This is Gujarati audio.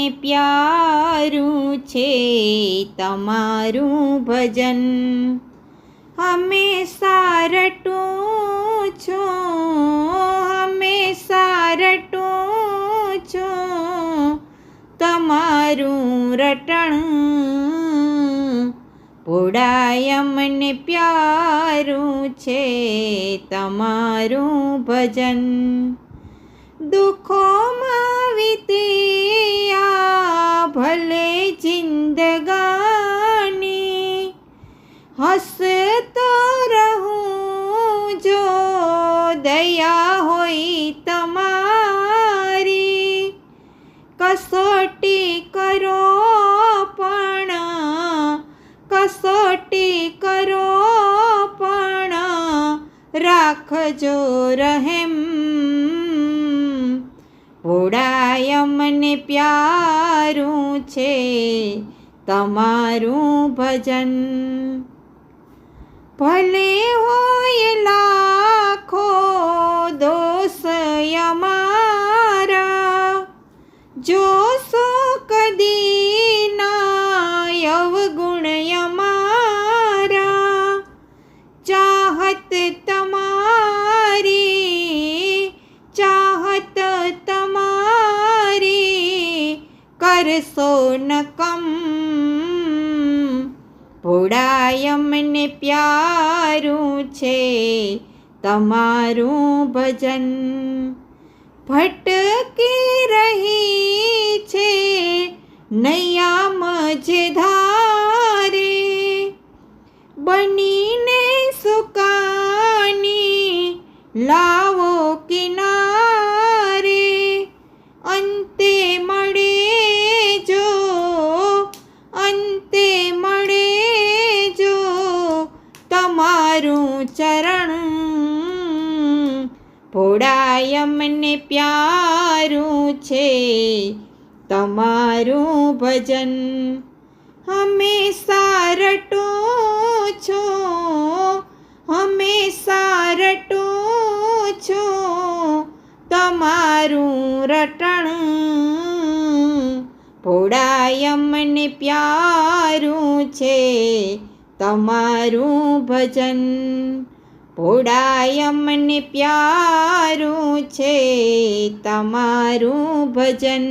પ્યારું છે તમારું ભજન. હંમેશા રટું છું, હંમેશા રટું છું તમારું રટણ. ભોળાય મને પ્યારું છે તમારું ભજન. દુઃખોમાં વીતી આ ભલે જિંદગાની, હસતો રહું જો દયા હોય તમારી. કસોટી કરો પણ, કસોટી કરો પણ રાખજો રહેમ. ભોળાય મને પ્યારું છે તમારું ભજન. ભલે હોય લાખો દોષ અમારા, જોશો કદી ના અવગુણ અમારા. ચાહત તમારી, ચાહત તમારી કરશો નકમ. ભોળાય મને પ્યારું છે તમારું ભજન. ભટકી રહી છે નૈયા મझधारे, બનીને સુકાની લાવો કિનારે. અંતે મળે જો, અંતે મળે જો તમારું ચરણ. ભોળાય મને પ્યારું છે તમારું ભજન. હંમેશા રટું છું, હંમેશા રટું છું તમારું રટણ. ભોળાય મને પ્યારું છે તમારું ભજન. ભોળાય મને પ્યારું છે તમારું ભજન.